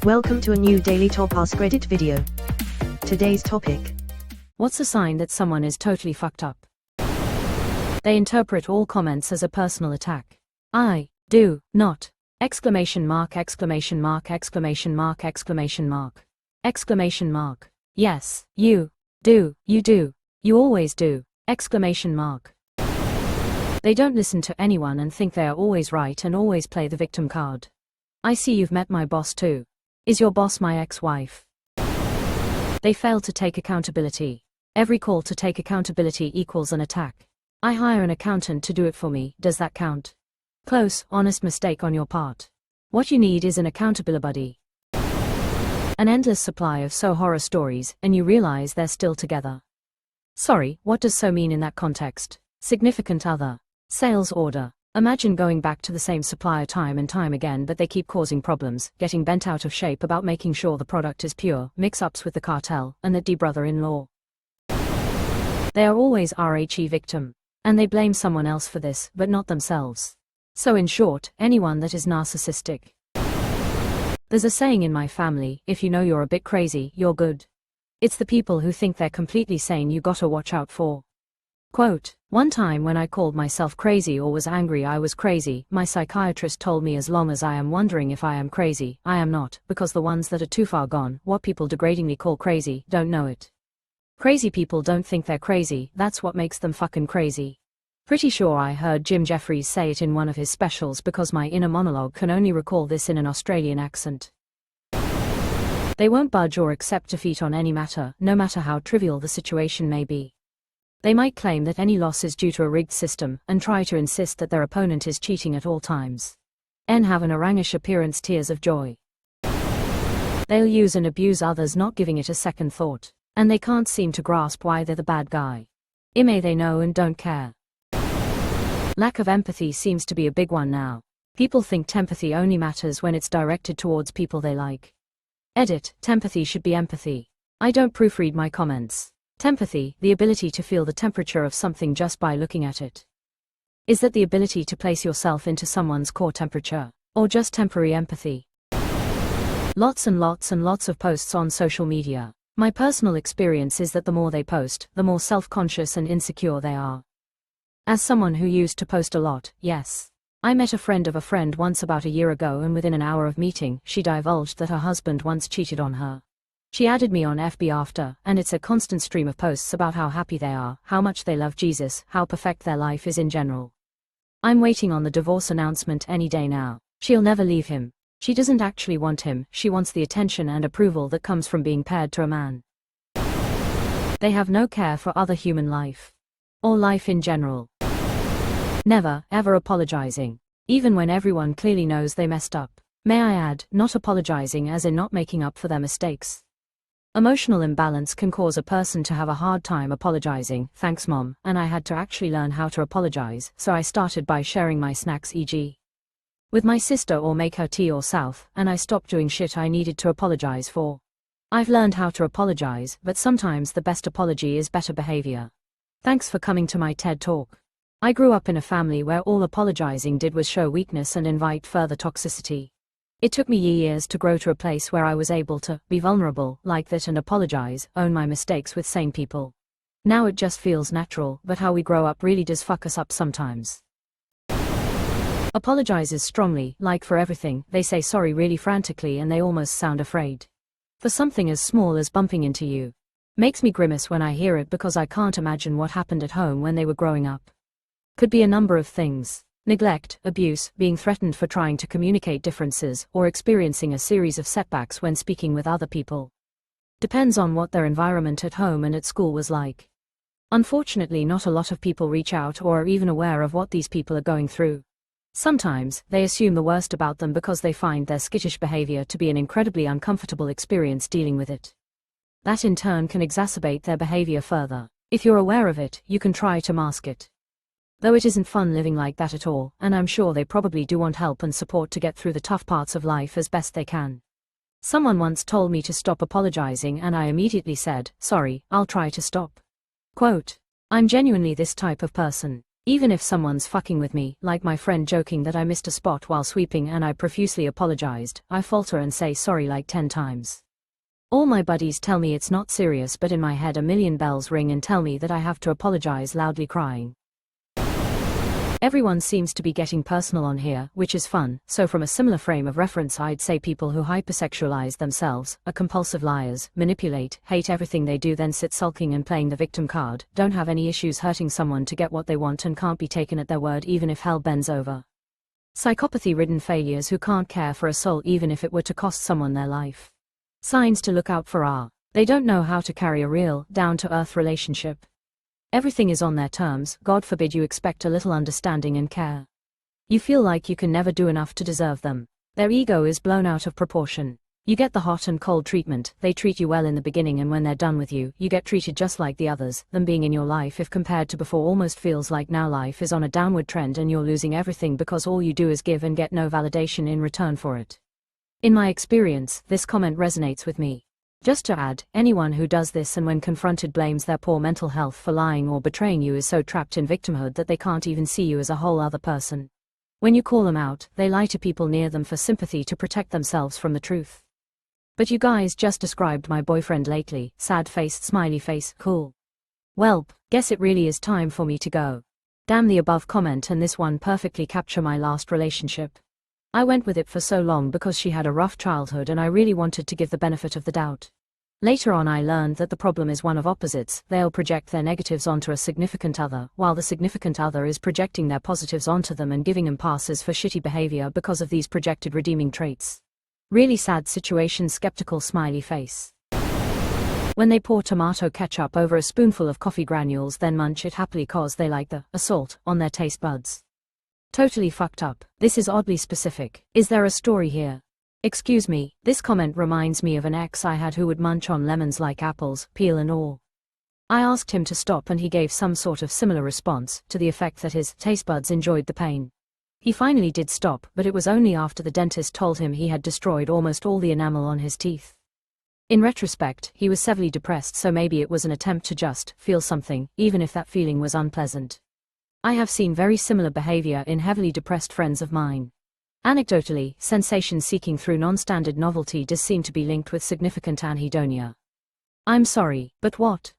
Welcome to a new daily top AskReddit video. Today's topic. What's a sign that someone is totally fucked up? They interpret all comments as a personal attack. I do not! Exclamation mark, exclamation mark, exclamation mark, exclamation mark. Exclamation mark. Yes, you do, you always do! Exclamation mark. They don't listen to anyone and think they are always right and always play the victim card. I see you've met my boss too. Is your boss my ex-wife? They fail to take accountability. Every call to take accountability equals an attack. I hire an accountant to do it for me, does that count? Close, honest mistake on your part. What you need is an accountability buddy. An endless supply of so horror stories, and you realize they're still together. Sorry, what does so mean in that context? Significant other. Sales order. Imagine going back to the same supplier time and time again, but they keep causing problems, getting bent out of shape about making sure the product is pure, mix-ups with the cartel, and the brother-in-law. They are always RHE victim. And they blame someone else for this, but not themselves. So in short, anyone that is narcissistic. There's a saying in my family, if you know you're a bit crazy, you're good. It's the people who think they're completely sane you gotta watch out for. Quote, one time when I called myself crazy or was angry I was crazy, my psychiatrist told me as long as I am wondering if I am crazy, I am not, because the ones that are too far gone, what people degradingly call crazy, don't know it. Crazy people don't think they're crazy, that's what makes them fucking crazy. Pretty sure I heard Jim Jeffries say it in one of his specials because my inner monologue can only recall this in an Australian accent. They won't budge or accept defeat on any matter, no matter how trivial the situation may be. They might claim that any loss is due to a rigged system, and try to insist that their opponent is cheating at all times. And have an orangish appearance tears of joy. They'll use and abuse others not giving it a second thought, and they can't seem to grasp why they're the bad guy. May they know and don't care. Lack of empathy seems to be a big one now. People think tempathy only matters when it's directed towards people they like. Edit, tempathy should be empathy. I don't proofread my comments. Tempathy, the ability to feel the temperature of something just by looking at it. Is that the ability to place yourself into someone's core temperature, or just temporary empathy? Lots and lots and lots of posts on social media. My personal experience is that the more they post, the more self-conscious and insecure they are. As someone who used to post a lot, yes. I met a friend of a friend once about a year ago, and within an hour of meeting, she divulged that her husband once cheated on her. She added me on FB after, and it's a constant stream of posts about how happy they are, how much they love Jesus, how perfect their life is in general. I'm waiting on the divorce announcement any day now. She'll never leave him. She doesn't actually want him, she wants the attention and approval that comes from being paired to a man. They have no care for other human life. Or life in general. Never, ever apologizing. Even when everyone clearly knows they messed up. May I add, not apologizing as in not making up for their mistakes. Emotional imbalance can cause a person to have a hard time apologizing. Thanks mom, and I had to actually learn how to apologize, so I started by sharing my snacks e.g. with my sister or make her tea or south, and I stopped doing shit I needed to apologize for. I've learned how to apologize, but sometimes the best apology is better behavior. Thanks for coming to my TED Talk. I grew up in a family where all apologizing did was show weakness and invite further toxicity. It took me years to grow to a place where I was able to be vulnerable like that and apologize, own my mistakes with sane people. Now it just feels natural, but how we grow up really does fuck us up sometimes. Apologizes strongly, like for everything, they say sorry really frantically and they almost sound afraid. For something as small as bumping into you. Makes me grimace when I hear it because I can't imagine what happened at home when they were growing up. Could be a number of things. Neglect, abuse, being threatened for trying to communicate differences, or experiencing a series of setbacks when speaking with other people. Depends on what their environment at home and at school was like. Unfortunately, not a lot of people reach out or are even aware of what these people are going through. Sometimes, they assume the worst about them because they find their skittish behavior to be an incredibly uncomfortable experience dealing with it. That in turn can exacerbate their behavior further. If you're aware of it, you can try to mask it. Though it isn't fun living like that at all, and I'm sure they probably do want help and support to get through the tough parts of life as best they can. Someone once told me to stop apologizing and I immediately said, sorry, I'll try to stop. Quote, I'm genuinely this type of person. Even if someone's fucking with me, like my friend joking that I missed a spot while sweeping and I profusely apologized, I falter and say sorry like 10 times. All my buddies tell me it's not serious, but in my head a million bells ring and tell me that I have to apologize, loudly crying. Everyone seems to be getting personal on here, which is fun. So from a similar frame of reference, I'd say people who hypersexualize themselves, are compulsive liars, manipulate, hate everything they do, then sit sulking and playing the victim card, don't have any issues hurting someone to get what they want and can't be taken at their word even if hell bends over. Psychopathy-ridden failures who can't care for a soul even if it were to cost someone their life. Signs to look out for are: they don't know how to carry a real, down-to-earth relationship. Everything is on their terms, God forbid you expect a little understanding and care. You feel like you can never do enough to deserve them. Their ego is blown out of proportion. You get the hot and cold treatment. They treat you well in the beginning, and when they're done with you, you get treated just like the others. Them being in your life, if compared to before, almost feels like now life is on a downward trend and you're losing everything because all you do is give and get no validation in return for it. In my experience, this comment resonates with me. Just to add, anyone who does this and when confronted blames their poor mental health for lying or betraying you is so trapped in victimhood that they can't even see you as a whole other person. When you call them out, they lie to people near them for sympathy to protect themselves from the truth. But you guys just described my boyfriend lately, sad-faced smiley face, cool. Welp, guess it really is time for me to go. Damn, the above comment and this one perfectly capture my last relationship. I went with it for so long because she had a rough childhood and I really wanted to give the benefit of the doubt. Later on I learned that the problem is one of opposites. They'll project their negatives onto a significant other, while the significant other is projecting their positives onto them and giving them passes for shitty behavior because of these projected redeeming traits. Really sad situation, skeptical smiley face. When they pour tomato ketchup over a spoonful of coffee granules, then munch it happily cause they like the assault on their taste buds. Totally fucked up. This is oddly specific. Is there a story here? Excuse me, this comment reminds me of an ex I had who would munch on lemons like apples, peel and all. I asked him to stop and he gave some sort of similar response, to the effect that his taste buds enjoyed the pain. He finally did stop, but it was only after the dentist told him he had destroyed almost all the enamel on his teeth. In retrospect, he was severely depressed, so maybe it was an attempt to just feel something, even if that feeling was unpleasant. I have seen very similar behavior in heavily depressed friends of mine. Anecdotally, sensation seeking through non-standard novelty does seem to be linked with significant anhedonia. I'm sorry, but what?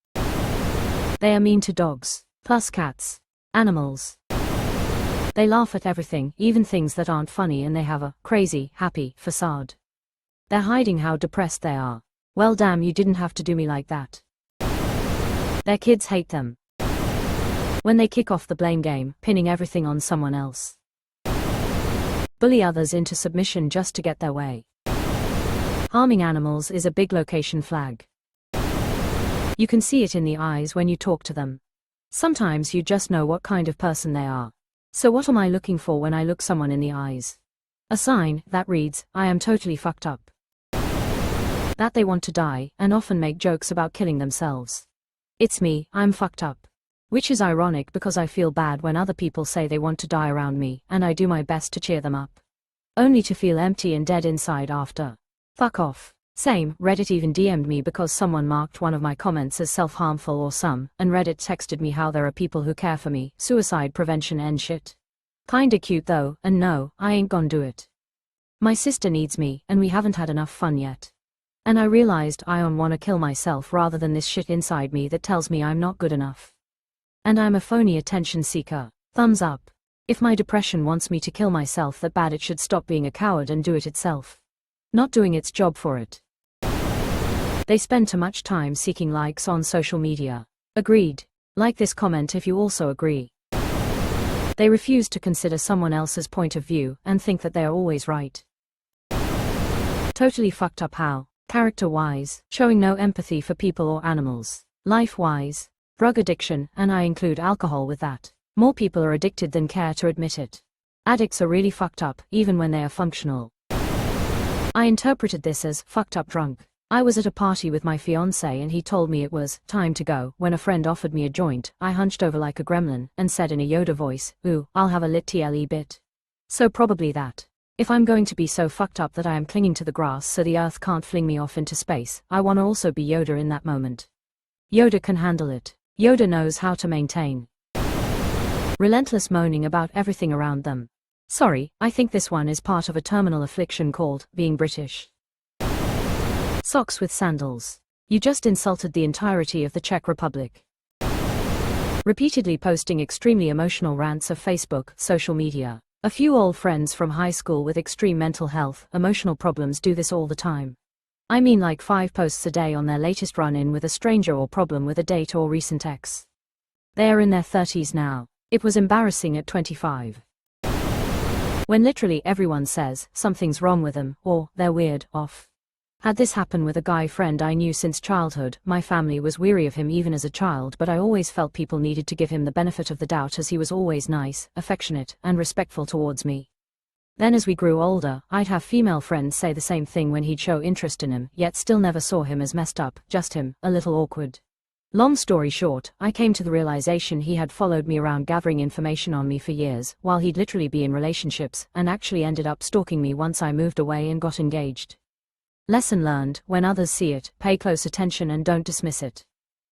They are mean to dogs, plus cats, animals. They laugh at everything, even things that aren't funny, and they have a crazy, happy facade. They're hiding how depressed they are. Well, damn, you didn't have to do me like that. Their kids hate them. When they kick off the blame game, pinning everything on someone else. Bully others into submission just to get their way. Harming animals is a big location flag. You can see it in the eyes when you talk to them. Sometimes you just know what kind of person they are. So what am I looking for when I look someone in the eyes? A sign that reads, I am totally fucked up. That they want to die, and often make jokes about killing themselves. It's me, I'm fucked up. Which is ironic because I feel bad when other people say they want to die around me, and I do my best to cheer them up. Only to feel empty and dead inside after. Fuck off. Same, Reddit even DM'd me because someone marked one of my comments as self-harmful or some, and Reddit texted me how there are people who care for me, suicide prevention and shit. Kinda cute though, and no, I ain't gon' do it. My sister needs me, and we haven't had enough fun yet. And I realized I wanna kill myself rather than this shit inside me that tells me I'm not good enough. And I'm a phony attention seeker. Thumbs up. If my depression wants me to kill myself that bad, it should stop being a coward and do it itself. Not doing its job for it. They spend too much time seeking likes on social media. Agreed. Like this comment if you also agree. They refuse to consider someone else's point of view and think that they are always right. Totally fucked up how? Character-wise, showing no empathy for people or animals. Life-wise, drug addiction, and I include alcohol with that. More people are addicted than care to admit it. Addicts are really fucked up, even when they are functional. I interpreted this as fucked up drunk. I was at a party with my fiancé and he told me it was time to go. When a friend offered me a joint, I hunched over like a gremlin and said in a Yoda voice, "Ooh, I'll have a lit TLE bit." So probably that. If I'm going to be so fucked up that I am clinging to the grass so the earth can't fling me off into space, I wanna also be Yoda in that moment. Yoda can handle it. Yoda knows how to maintain. Relentless moaning about everything around them. Sorry, I think this one is part of a terminal affliction called being British. Socks with sandals. You just insulted the entirety of the Czech Republic. Repeatedly posting extremely emotional rants of Facebook, social media. A few old friends from high school with extreme mental health, emotional problems do this all the time. I mean like 5 posts a day on their latest run-in with a stranger or problem with a date or recent ex. They are in their 30s now. It was embarrassing at 25. When literally everyone says something's wrong with them, or they're weird, off. Had this happen with a guy friend I knew since childhood. My family was weary of him even as a child, but I always felt people needed to give him the benefit of the doubt as he was always nice, affectionate, and respectful towards me. Then as we grew older, I'd have female friends say the same thing when he'd show interest in him, yet still never saw him as messed up, just him, a little awkward. Long story short, I came to the realization he had followed me around gathering information on me for years, while he'd literally be in relationships, and actually ended up stalking me once I moved away and got engaged. Lesson learned: when others see it, pay close attention and don't dismiss it.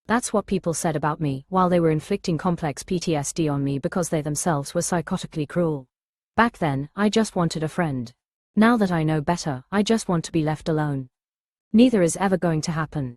That's what people said about me, while they were inflicting complex PTSD on me because they themselves were psychotically cruel. Back then, I just wanted a friend. Now that I know better, I just want to be left alone. Neither is ever going to happen.